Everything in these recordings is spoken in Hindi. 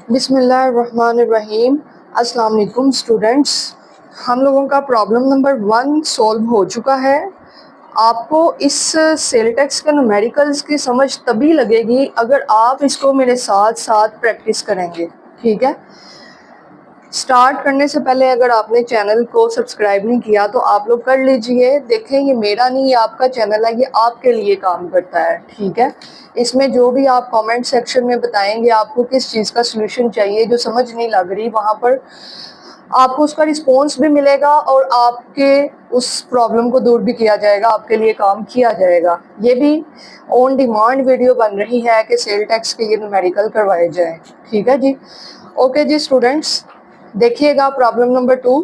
बिस्मिल्लाहिर्रहमानिर्रहीम। अस्सलाम वालेकुम स्टूडेंट्स। हम लोगों का प्रॉब्लम नंबर 1 सॉल्व हो चुका है। आपको इस सेल टैक्स के न्यूमेरिकल्स की समझ तभी लगेगी अगर आप इसको मेरे साथ साथ प्रैक्टिस करेंगे। ठीक है, स्टार्ट करने से पहले अगर आपने चैनल को सब्सक्राइब नहीं किया तो आप लोग कर लीजिए। देखें, ये मेरा नहीं, ये आपका चैनल है, ये आपके लिए काम करता है। ठीक है, इसमें जो भी आप कमेंट सेक्शन में बताएंगे आपको किस चीज़ का सलूशन चाहिए, जो समझ नहीं लग रही, वहाँ पर आपको उसका रिस्पॉन्स भी मिलेगा और आपके उस प्रॉब्लम को दूर भी किया जाएगा, आपके लिए काम किया जाएगा। ये भी ऑन डिमांड वीडियो बन रही है कि सेल टैक्स के ये न्यूमेरिकल करवाए जाएँ। ठीक है जी, ओके जी स्टूडेंट्स, देखिएगा प्रॉब्लम नंबर 2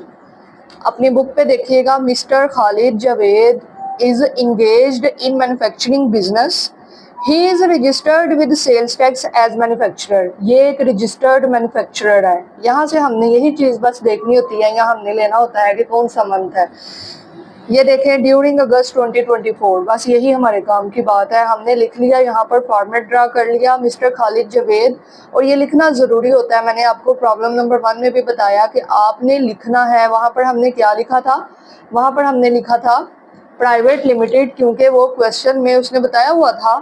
अपनी बुक पे देखिएगा। Mister Khalid Javed is engaged in manufacturing business. He is registered with sales tax as manufacturer. ये एक रजिस्टर्ड मैन्युफैक्चरर है। यहाँ से हमने यही चीज़ बस देखनी होती है, यहाँ हमने लेना होता है कि कौन सा मंथ है। ये देखें, ड्यूरिंग अगस्त 2024, बस यही हमारे काम की बात है। हमने लिख लिया, यहाँ पर फॉर्मेट ड्रा कर लिया, मिस्टर खालिद जावेद, और ये लिखना ज़रूरी होता है। मैंने आपको प्रॉब्लम नंबर 1 में भी बताया कि आपने लिखना है। वहाँ पर हमने क्या लिखा था, वहाँ पर हमने लिखा था प्राइवेट लिमिटेड, क्योंकि वो क्वेश्चन में उसने बताया हुआ था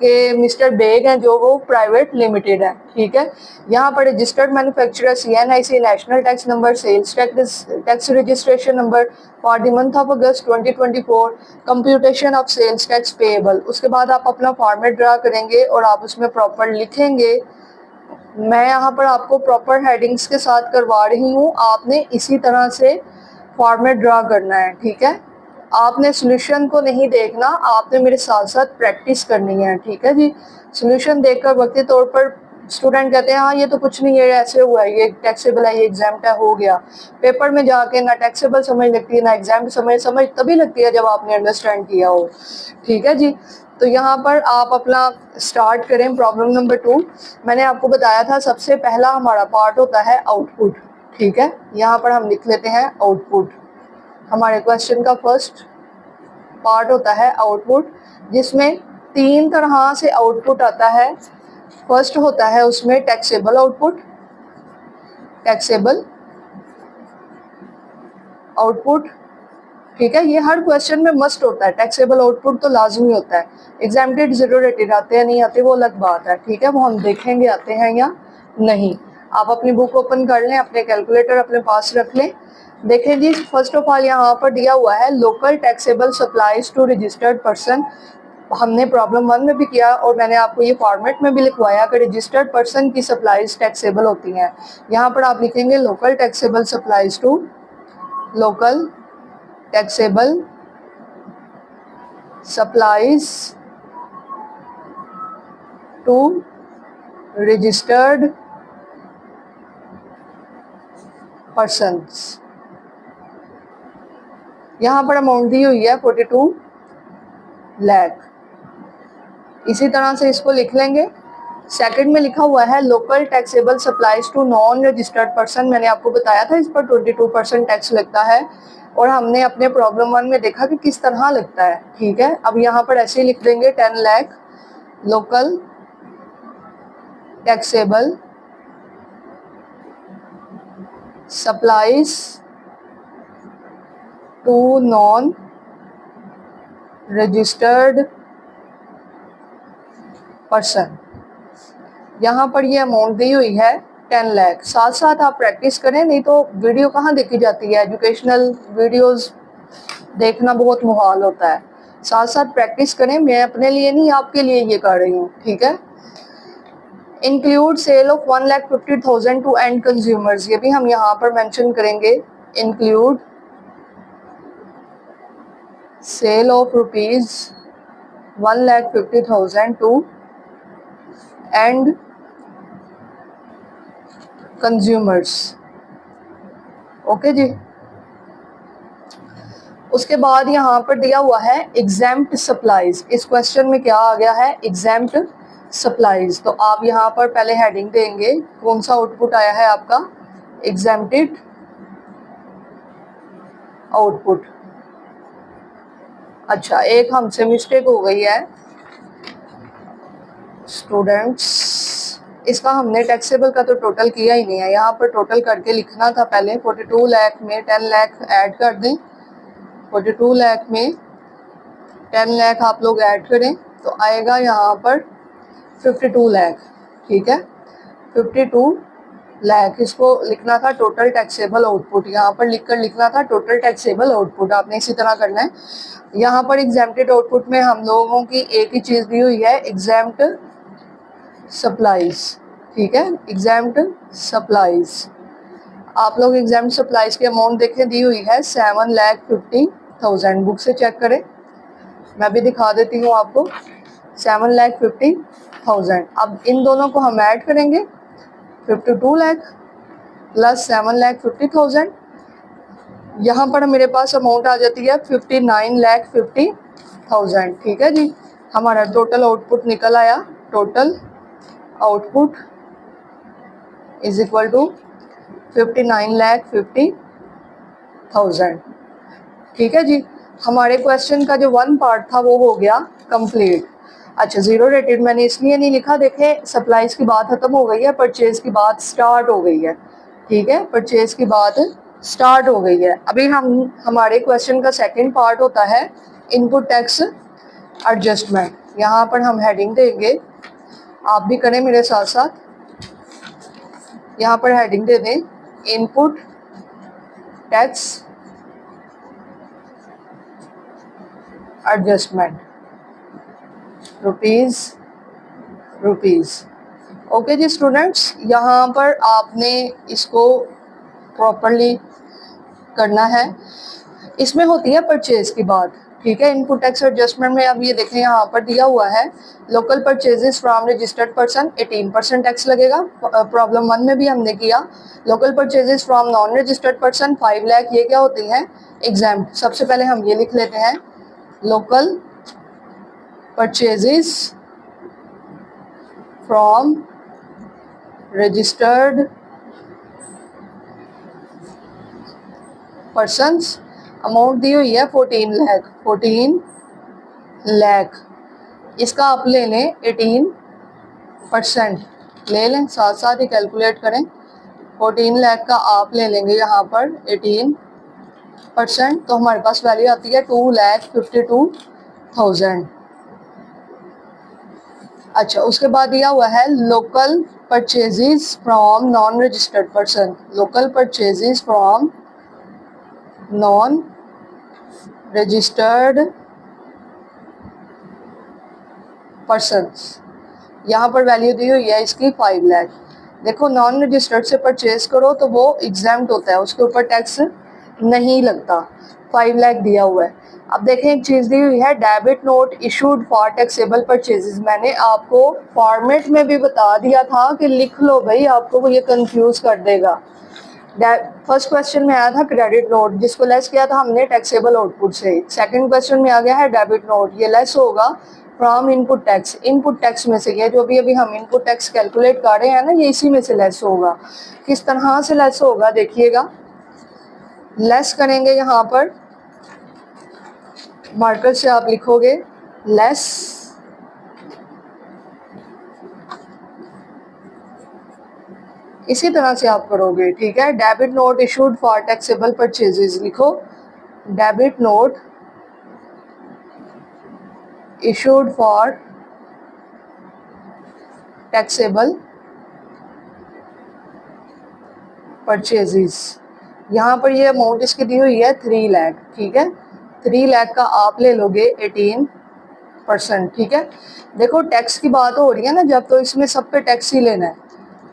कि मिस्टर बेग हैं जो वो प्राइवेट लिमिटेड है। ठीक है, यहाँ पर registered manufacturer, CNIC, national tax number, sales tax registration number for the month of August 2024, computation of sales tax payable. उसके बाद आप अपना फॉर्मेट ड्रा करेंगे और आप उसमें प्रॉपर लिखेंगे। मैं यहाँ पर आपको प्रॉपर हेडिंग्स के साथ करवा रही हूँ, आपने इसी तरह से फॉर्मेट ड्रा करना है। ठीक है, आपने सॉल्यूशन को नहीं देखना, आपने मेरे साथ साथ प्रैक्टिस करनी है। ठीक है जी, सॉल्यूशन देखकर वक्ती तौर पर स्टूडेंट कहते हैं हाँ ये तो कुछ नहीं है, ऐसे हुआ है, ये टैक्सेबल है, ये एग्जाम्प्ट है, हो गया। पेपर में जाके ना टैक्सेबल समझ लगती है ना एग्जाम्प्ट समझ तभी लगती है जब आपने अंडरस्टैंड किया हो। ठीक है जी, तो यहाँ पर आप अपना स्टार्ट करें प्रॉब्लम नंबर 2। मैंने आपको बताया था सबसे पहला हमारा पार्ट होता है आउटपुट। ठीक है, यहाँ पर हम लिख लेते हैं आउटपुट। हमारे क्वेश्चन का फर्स्ट पार्ट होता है आउटपुट, जिसमें 3 तरह से आउटपुट आता है। फर्स्ट होता है उसमें टैक्सेबल आउटपुट, टैक्सेबल आउटपुट। ठीक है, ये हर क्वेश्चन में मस्ट होता है, टैक्सेबल आउटपुट तो लाजमी होता है। एग्जाम्प्टेड जीरो रेटेड आते हैं नहीं आते वो अलग बात है। ठीक है, वो हम देखेंगे आते हैं या नहीं। आप अपनी बुक ओपन कर लें, अपने कैलकुलेटर अपने पास रख लें। देखें जी, फर्स्ट ऑफ ऑल यहाँ पर दिया हुआ है local taxable supplies to registered person. हमने प्रॉब्लम 1 में भी किया और मैंने आपको ये फॉर्मेट में भी लिखवाया कि रजिस्टर्ड पर्सन की सप्लाईज टैक्सेबल होती हैं। यहाँ पर आप लिखेंगे local taxable supplies to, local taxable supplies to registered persons. यहाँ पर अमाउंट दी हुई है 42 लाख। इसी तरह से इसको लिख लेंगे। सेकंड में लिखा हुआ है local taxable supplies to non registered person. मैंने आपको बताया था इस पर 22% टैक्स लगता है और हमने अपने प्रॉब्लम 1 में देखा कि किस तरह लगता है। ठीक है, अब यहाँ पर ऐसे ही लिख देंगे 10 lakh local taxable supplies to non registered person. यहाँ पर ये अमाउंट दी हुई है 10 लाख। साथ साथ आप प्रैक्टिस करें, नहीं तो वीडियो कहाँ देखी जाती है, एजुकेशनल वीडियोस देखना बहुत मुहाल होता है। साथ साथ प्रैक्टिस करें, मैं अपने लिए नहीं आपके लिए ये कर रही हूँ। ठीक है, include sale of 1,50,000 to end consumers, ये भी हम यहाँ पर मेंशन करेंगे। Include sale of rupees 1,50,000 to end consumers. Okay जी, उसके बाद यहाँ पर दिया हुआ है एग्जाम्प्ट सप्लाईज। इस क्वेश्चन में क्या आ गया है, एग्जाम्प्ट सप्लाईज। तो आप यहाँ पर पहले हेडिंग देंगे, कौन सा आउटपुट आया है आपका, एग्जाम्प्टेड आउटपुट। अच्छा, एक हमसे मिस्टेक हो गई है स्टूडेंट्स, इसका हमने टैक्सेबल का तो टोटल किया ही नहीं है, यहाँ पर टोटल करके लिखना था पहले। 42 लाख में 10 लाख ऐड कर दें, 42 लाख में 10 लाख आप लोग ऐड करें तो आएगा यहाँ पर 52 लाख, ठीक है। 52 लाख इसको लिखना था टोटल टैक्सेबल आउटपुट, यहाँ पर लिखना था टोटल टैक्सेबल आउटपुट, आपने इसी तरह करना है। यहाँ पर एग्जेम्प्टेड आउटपुट में हम लोगों की एक ही चीज़ दी हुई है, एग्जेम्प्ट सप्लाईज, ठीक है, एग्जेम्प्ट सप्लाईज। आप लोग एग्जाम सप्लाईज की अमाउंट देखें, दी हुई है 7,50,000, बुक से चेक करें, मैं भी दिखा देती हूँ आपको, 7,50,000। अब इन दोनों को हम ऐड करेंगे, 52 लाख प्लस 7,50,000, यहाँ पर मेरे पास अमाउंट आ जाती है 59,50,000, ठीक है जी। हमारा टोटल आउटपुट निकल आया, total output is equal to 59,50,000, ठीक है जी। हमारे क्वेश्चन का जो वन पार्ट था वो हो गया कंप्लीट। अच्छा, जीरो रेटेड मैंने इसलिए नहीं लिखा, देखें सप्लाईज की बात खत्म हो गई है, परचेज की बात स्टार्ट हो गई है, ठीक है, परचेज की बात स्टार्ट हो गई है। अभी हमारे क्वेश्चन का सेकंड पार्ट होता है इनपुट टैक्स एडजस्टमेंट। यहाँ पर हम हेडिंग देंगे, आप भी करें मेरे साथ साथ, यहाँ पर हेडिंग दे दें input tax adjustment rupees. Okay जी स्टूडेंट्स, यहाँ पर आपने इसको प्रॉपरली करना है। इसमें होती है परचेज की बात, ठीक है। इनपुट टैक्स एडजस्टमेंट में अब ये देखें, यहाँ पर दिया हुआ है local purchases from registered person 18% tax लगेगा। प्रॉब्लम 1 में भी हमने किया। Local purchases from non registered person 5 lakh, ये क्या होती हैं, एग्जाम्प्ट। सबसे पहले हम ये लिख लेते हैं, local purchases from registered persons, amount दी हुई है 14 लाख, इसका आप ले लें 18%, ले लें, साथ साथ ही कैलकुलेट करें। 14 लाख का आप ले लेंगे यहाँ पर 18%, तो हमारे पास वैल्यू आती है 2,52,000। अच्छा, उसके बाद दिया हुआ है local purchases from non registered person, local purchases from non registered persons, यहाँ पर वैल्यू दी हुई है इसकी 5 लाख। देखो, नॉन रजिस्टर्ड से परचेज करो तो वो एग्जाम्प्ट होता है, उसके ऊपर टैक्स नहीं लगता। 5 लाख दिया हुआ है। अब देखें, एक चीज़ दी हुई है debit note issued for taxable purchases. मैंने आपको फॉर्मेट में भी बता दिया था कि लिख लो भाई, आपको ये कंफ्यूज कर देगा। फर्स्ट क्वेश्चन में आया था क्रेडिट नोट, जिसको लेस किया था हमने टैक्सेबल आउटपुट से। सेकंड क्वेश्चन में आ गया है डेबिट नोट, ये लेस होगा from input tax. Input tax में से ये जो भी अभी हम इनपुट टैक्स कैलकुलेट कर रहे हैं ना, ये इसी में से लेस होगा। किस तरह से लेस होगा देखिएगा, लेस करेंगे यहाँ पर मार्कर से आप लिखोगे लेस, इसी तरह से आप करोगे, ठीक है। Debit note issued for taxable purchases लिखो, debit note issued for taxable purchases. यहाँ पर ये अमाउंट इसकी दी हुई है 3 लाख, ठीक है। 3 लाख का आप ले लोगे 18%, ठीक है। देखो, टैक्स की बात हो रही है ना जब, तो इसमें सब पे टैक्स ही लेना है।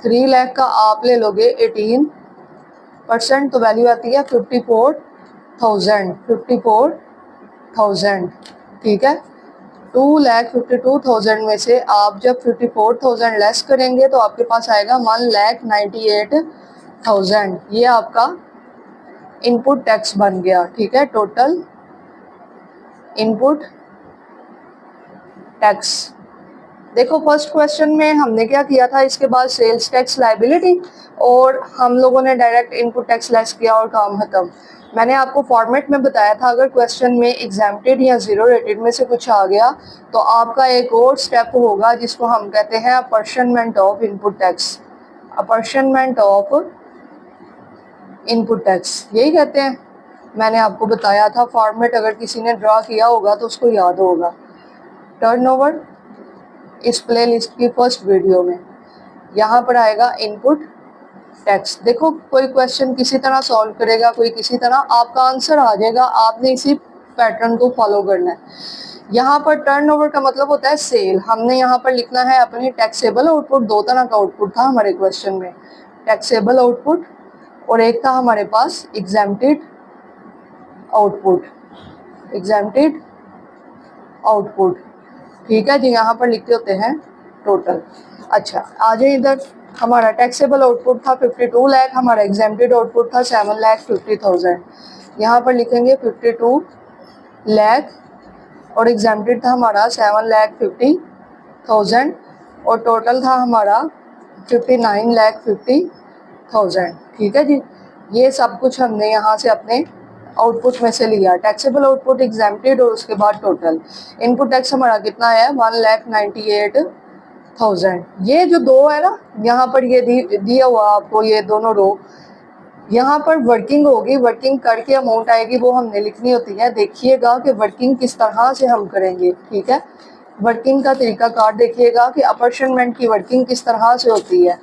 3 लाख का आप ले लोगे 18%, तो वैल्यू आती है 54,000, ठीक है। 2,52,000 में से आप जब 54,000 लेस करेंगे तो आपके पास आएगा 1,98,000। ये आपका इनपुट टैक्स बन गया, ठीक है। टोटल इनपुट टैक्स देखो फर्स्ट क्वेश्चन में हमने क्या किया था, इसके बाद सेल्स टैक्स लायबिलिटी, और हम लोगों ने डायरेक्ट इनपुट टैक्स लेस किया और काम खत्म। मैंने आपको फॉर्मेट में बताया था अगर क्वेश्चन में एग्जाम्प्टेड या जीरो रेटेड में से कुछ आ गया तो आपका एक और स्टेप होगा जिसको हम कहते हैं apportionment of input tax. Apportionment of input tax यही कहते हैं। मैंने आपको बताया था फॉर्मेट, अगर किसी ने ड्रा किया होगा तो उसको याद होगा। टर्नओवर इस प्ले लिस्ट की फर्स्ट वीडियो में यहाँ पर आएगा इनपुट टैक्स। देखो कोई क्वेश्चन किसी तरह सॉल्व करेगा, कोई किसी तरह, आपका आंसर आ जाएगा, आपने इसी पैटर्न को फॉलो करना है। यहाँ पर टर्नओवर का मतलब होता है सेल। हमने यहाँ पर लिखना है अपनी टैक्सेबल आउटपुट। दो तरह का आउटपुट था हमारे क्वेश्चन में, टैक्सेबल आउटपुट और एक था हमारे पास एग्जेम्प्टेड आउटपुट। एग्जेम्प्टेड आउटपुट, ठीक है जी। यहाँ पर लिखते होते हैं टोटल। अच्छा आ जाए इधर, हमारा टैक्सेबल आउटपुट था 52 लाख, हमारा एग्जेम्प्टेड आउटपुट था 7,50,000। यहाँ पर लिखेंगे 52 लाख और एग्जेम्प्टेड था हमारा 7,50,000 और टोटल था हमारा 59,50,000। ठीक है जी। ये सब कुछ हमने यहाँ से अपने आउटपुट में से लिया, टैक्सेबल आउटपुट, एग्जेम्प्टेड और उसके बाद टोटल। इनपुट टैक्स हमारा कितना है 1,98,000। ये जो दो है ना यहाँ पर, ये दिया हुआ आपको, ये दोनों रो, यहाँ पर वर्किंग होगी, वर्किंग करके अमाउंट आएगी, वो हमने लिखनी होती है। देखिएगा कि वर्किंग किस तरह से हम करेंगे, ठीक है। वर्किंग का तरीका कार देखिएगा कि अपॉर्शनमेंट की वर्किंग किस तरह से होती है।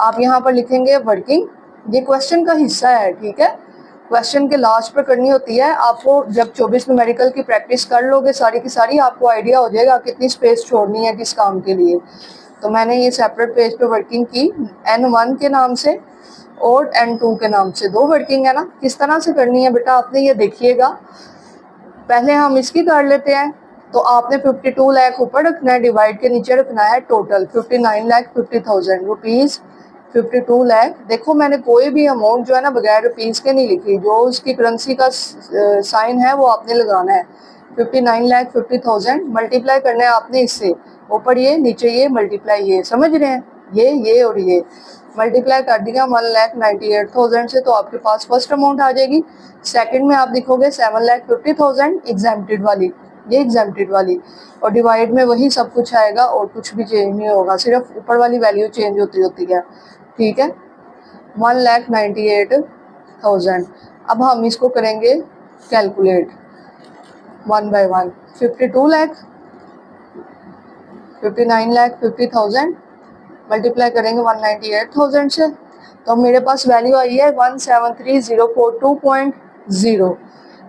आप यहाँ पर लिखेंगे वर्किंग, ये क्वेश्चन का हिस्सा है, ठीक है। क्वेश्चन के लास्ट पर करनी होती है आपको। जब 24 न्यूमेरिकल की प्रैक्टिस कर लोगे सारी की सारी, आपको आइडिया हो जाएगा कितनी स्पेस छोड़नी है किस काम के लिए। तो मैंने ये सेपरेट पेज पे वर्किंग की N1 के नाम से और N2 के नाम से, दो वर्किंग है ना। किस तरह से करनी है बेटा आपने ये देखिएगा। पहले हम इसकी कर लेते हैं। तो आपने 52 लाख ऊपर रखना है, डिवाइड के नीचे रखना है टोटल 59,50,000 रुपीज़। 52 लाख, देखो मैंने कोई भी अमाउंट जो है ना बगैर रुपीज़ के नहीं लिखी, जो उसकी करेंसी का साइन है वो आपने लगाना है। 59,50,000 मल्टीप्लाई करना है आपने इससे, ऊपर ये नीचे ये मल्टीप्लाई ये, समझ रहे हैं, ये और ये मल्टीप्लाई कर दिया 1,98,000 से, तो आपके पास फर्स्ट अमाउंट आ जाएगी। सेकंड में आप लिखोगे 7,50,000 एग्जेम्प्टेड वाली, ये एग्जेम्प्टेड वाली, और डिवाइड में वही सब कुछ आएगा और कुछ भी चेंज नहीं होगा, सिर्फ ऊपर वाली वैल्यू चेंज होती है, ठीक है। 1,98,000। अब हम इसको करेंगे calculate one by one. 52 lakh, 59,50,000 multiply करेंगे 198,000 से, तो मेरे पास वैल्यू आई है 173,042.0।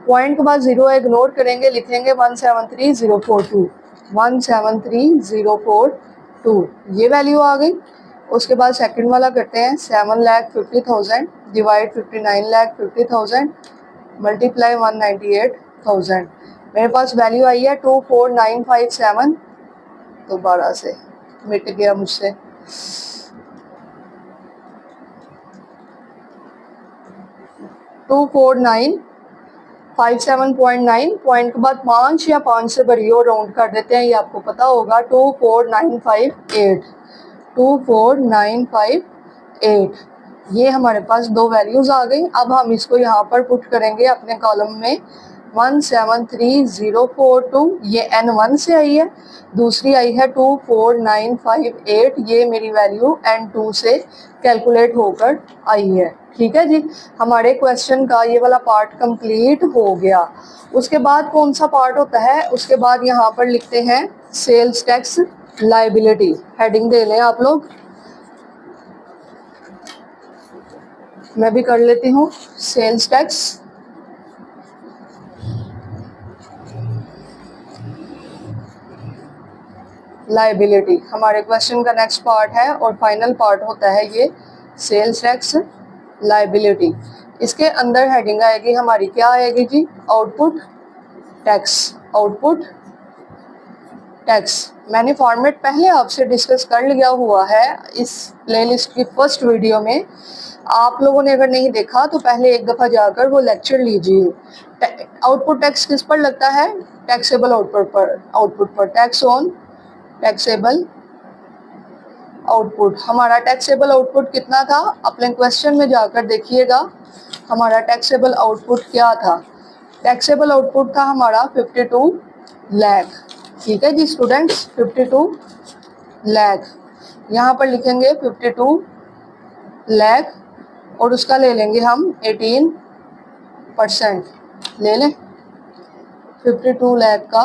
पॉइंट के बाद जीरो इग्नोर करेंगे, लिखेंगे 173,042, 173,042, ये वैल्यू आ गई। उसके बाद सेकंड वाला करते हैं 7,50,000 डिवाइड 59,50,000 मल्टीप्लाई 198,000। मेरे पास वैल्यू आई है 24,957। दोबारा से मिट गया मुझसे, 24,957.9, पॉइंट के बाद 5 या 5 से भरिए और राउंड कर देते हैं, ये आपको पता होगा। 24,958, 24,958, ये हमारे पास दो वैल्यूज आ गई। अब हम इसको यहाँ पर पुट करेंगे अपने कॉलम में। 173,042 ये N1 से आई है, दूसरी आई है 24,958, ये मेरी वैल्यू N2 से कैलकुलेट होकर आई है, ठीक है जी। हमारे क्वेश्चन का ये वाला पार्ट कंप्लीट हो गया। उसके बाद कौन सा पार्ट होता है, उसके बाद यहाँ पर लिखते हैं सेल्स टैक्स लायबिलिटी। हेडिंग दे लें आप लोग, मैं भी कर लेती हूँ। सेल्स टैक्स लायबिलिटी हमारे क्वेश्चन का नेक्स्ट पार्ट है और फाइनल पार्ट होता है ये सेल्स टैक्स लायबिलिटी। इसके अंदर हेडिंग आएगी हमारी, क्या आएगी जी, आउटपुट टैक्स। आउटपुट टैक्स मैंने फॉर्मेट पहले आपसे डिस्कस कर लिया हुआ है इस प्लेलिस्ट की फर्स्ट वीडियो में। आप लोगों ने अगर नहीं देखा तो पहले एक दफ़ा जाकर वो लेक्चर लीजिए। आउटपुट टैक्स किस पर लगता है, टैक्सेबल आउटपुट पर। Tax on taxable output. हमारा टैक्सेबल आउटपुट कितना था, अपने क्वेश्चन में जाकर देखिएगा हमारा टैक्सेबल आउटपुट क्या था। टैक्सेबल आउटपुट था हमारा 52 लाख। ठीक है जी स्टूडेंट्स, 52 लाख। यहाँ पर लिखेंगे 52 लाख और उसका ले लेंगे हम 18% ले लें। 52 लाख का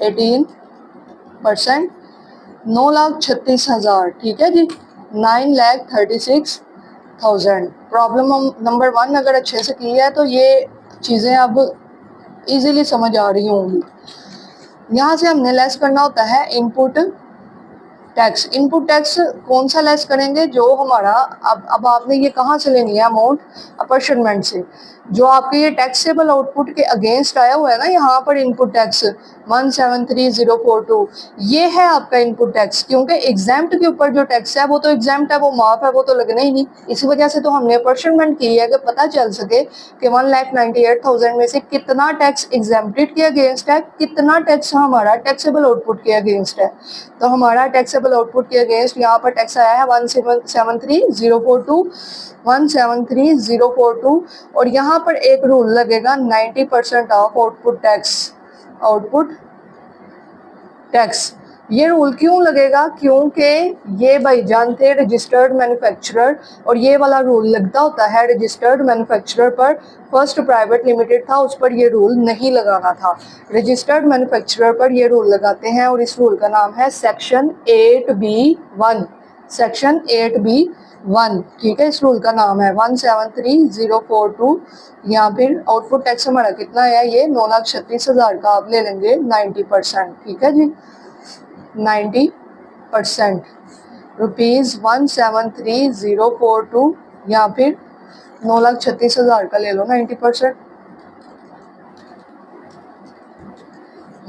18%, 9,36,000। ठीक है जी, 9,36,000। प्रॉब्लम नंबर 1 अगर अच्छे से की है तो ये चीज़ें अब इजीली समझ आ रही होंगी। यहाँ से हमने लेस करना होता है इनपुट टैक्स। इनपुट टैक्स कौन सा लेस करेंगे, जो हमारा अब आपने ये कहाँ से लेनी है अमाउंट, अपॉर्चनमेंट से। जो आपके ये टैक्सेबल आउटपुट के अगेंस्ट आया हुआ है ना यहाँ पर इनपुट टैक्स 173,042, ये है आपका इनपुट टैक्स। क्योंकि एग्जाम्प्ट के ऊपर जो टैक्स है वो तो एग्जाम्प्ट है, वो माफ है, वो तो लगना ही नहीं। इसी वजह से तो हमने अपॉर्चनमेंट की है कि पता चल सके कि 1,98,000 में से कितना टैक्स एग्जाम्प्टेड के अगेंस्ट है, कितना टैक्स हमारा टैक्सेबल आउटपुट के अगेंस्ट है। तो हमारा टैक्सेबल आउटपुट के अगेंस्ट यहाँ पर टैक्स आया है 173,042, 173,042। और यहाँ पर एक रूल लगेगा 90% ऑफ आउटपुट टैक्स। ये रूल क्यों लगेगा, क्योंकि ये भाईजान थे रजिस्टर्ड मैन्युफैक्चरर और ये वाला रूल लगता होता है रजिस्टर्ड मैन्युफैक्चरर पर। फर्स्ट प्राइवेट लिमिटेड था, उस पर ये रूल नहीं लगाना था, रजिस्टर्ड मैन्युफैक्चरर पर ये रूल लगाते हैं और इस रूल का नाम है सेक्शन 8B1। Section 8B1। ठीक है, इस रूल का नाम है 173,042। यहाँ फिर आउटपुट टैक्स हमारा कितना है, ये 9,36,000 का आप ले लेंगे 90%। ठीक है जी, 90% रुपीज़ 173,042 या फिर 9,36,000 का ले लो 90%।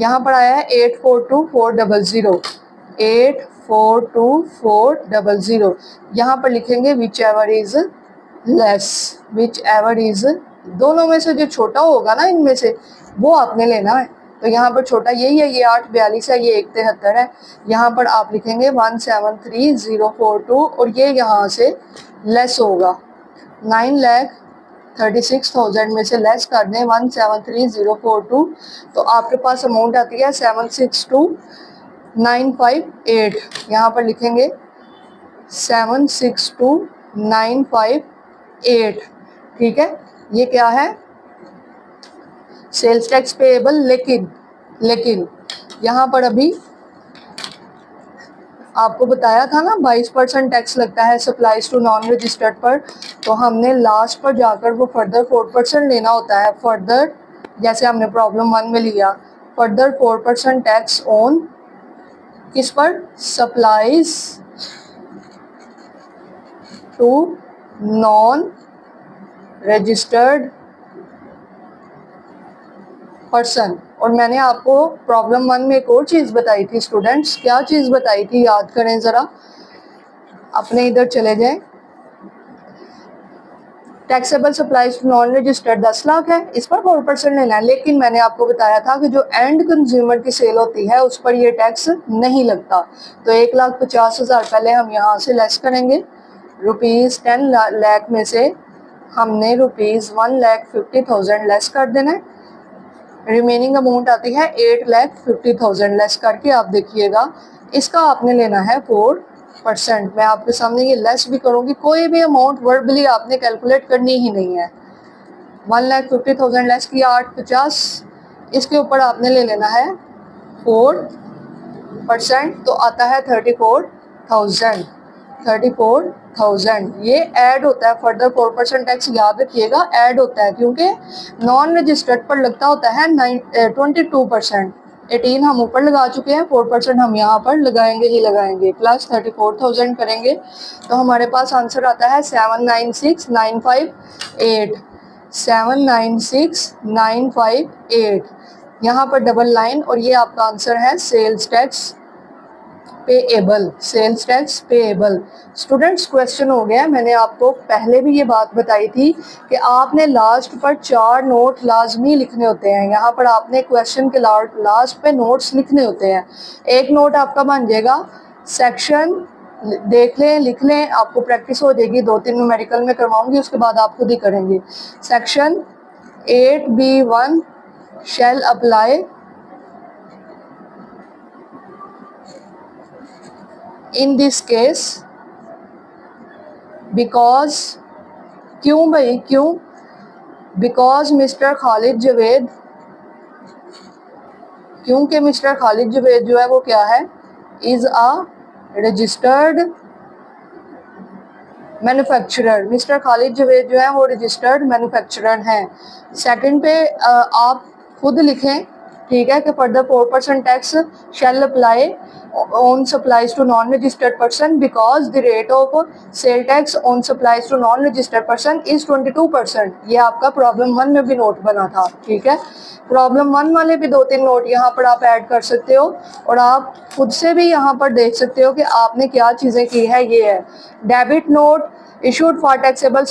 यहाँ पर आया है 842,400, 842,400। यहाँ पर लिखेंगे which ever is less, which ever is, दोनों में से जो छोटा होगा ना इनमें से वो आपने लेना है। तो यहाँ पर छोटा यही है, ये 842 है, ये 173 है। यहाँ पर आप लिखेंगे 173,042 और ये यहाँ से लेस होगा 9,36,000 में से लेस कर दें 173,042 तो आपके पास अमाउंट आती है 762,958। यहाँ पर लिखेंगे 762,958। ठीक है, ये क्या है, सेल्स टैक्स पेएबल। लेकिन यहाँ पर अभी आपको बताया था ना 22% टैक्स लगता है सप्लाईज टू नॉन रजिस्टर्ड पर, तो हमने लास्ट पर जाकर वो फर्दर 4% लेना होता है। फर्दर, जैसे हमने प्रॉब्लम 1 में लिया, फर्दर 4% टैक्स ऑन किस पर, supplies to non registered person. और मैंने आपको प्रॉब्लम 1 में एक और चीज़ बताई थी स्टूडेंट्स, क्या चीज़ बताई थी, याद करें ज़रा, अपने इधर चले जाएं। Taxable supplies to non registered 10 lakh है, इस पर 4% लेना है। लेकिन मैंने आपको बताया था कि जो एंड कंज्यूमर की सेल होती है उस पर ये टैक्स नहीं लगता। तो 1,50,000 पहले हम यहाँ से लेस करेंगे। रुपीज़ 10 लाख में से हमने रुपीज़ 1,50,000 लेस कर देना है। रिमेनिंग अमाउंट आती है 8,50,000 लेस करके। आप देखिएगा इसका आपने लेना है 4%। मैं आपके सामने ये लेस भी करूँगी, कोई भी अमाउंट वर्बली आपने कैलकुलेट करनी ही नहीं है। 1,50,000 लेस किया 850, इसके ऊपर आपने ले लेना है 4%, तो आता है 34,000। 34,000 ये ऐड होता है, फर्दर 4% टैक्स याद रखिएगा ऐड होता है, क्योंकि नॉन रजिस्टर्ड पर लगता होता है 22%। 18 हम ऊपर लगा चुके हैं, 4% हम यहाँ पर लगाएंगे ही लगाएंगे, प्लस 34,000 करेंगे तो हमारे पास आंसर आता है 796,958। 796,958 यहाँ पर डबल लाइन, और ये आपका आंसर है sales tax payable, sales tax payable. Students question हो गया, मैंने आपको पहले भी ये बात बताई थी कि आपने लास्ट पर 4 नोट लाजमी लिखने होते हैं। यहाँ पर आपने क्वेश्चन के लास्ट पे नोट्स लिखने होते हैं। एक नोट आपका बन जाएगा सेक्शन, देख लें, लिख लें, आपको प्रैक्टिस हो जाएगी। 2-3 न्यूमेरिकल में करवाऊंगी, उसके बाद आप खुद ही करेंगे। Section 8B1 shall apply in this case because, क्यों भाई क्यों, बिकॉज मिस्टर खालिद जवेद, क्योंकि मिस्टर खालिद जवेद जो है वो क्या है, is a registered manufacturer. Mister Khalid Javed जो है वो रजिस्टर्ड मैन्युफैक्चरर हैं। सेकंड पे आप खुद लिखें, ठीक है, कि further 4% tax shall apply on supplies to non registered person because the rate of sale tax on supplies to non registered person is 22%। ये आपका प्रॉब्लम 1 में भी नोट बना था, ठीक है। प्रॉब्लम 1 वाले भी 2-3 नोट यहाँ पर आप ऐड कर सकते हो, और आप खुद से भी यहाँ पर देख सकते हो कि आपने क्या चीज़ें की है। ये है debit note issued for taxable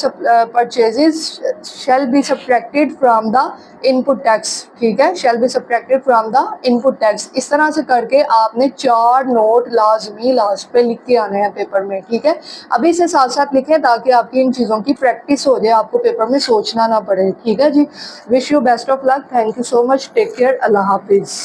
purchases shall be subtracted from the input tax, ठीक है, shall be subtracted from the input tax। इस तरह से करके आपने 4 नोट लाजमी लास्ट पे लिख के आने हैं पेपर में, ठीक है। अभी से साथ साथ लिखें ताकि आपकी इन चीज़ों की प्रैक्टिस हो जाए, आपको पेपर में सोचना ना पड़े, ठीक है जी। Wish you best of luck, thank you so much, take care, अल्लाह हाफिज़।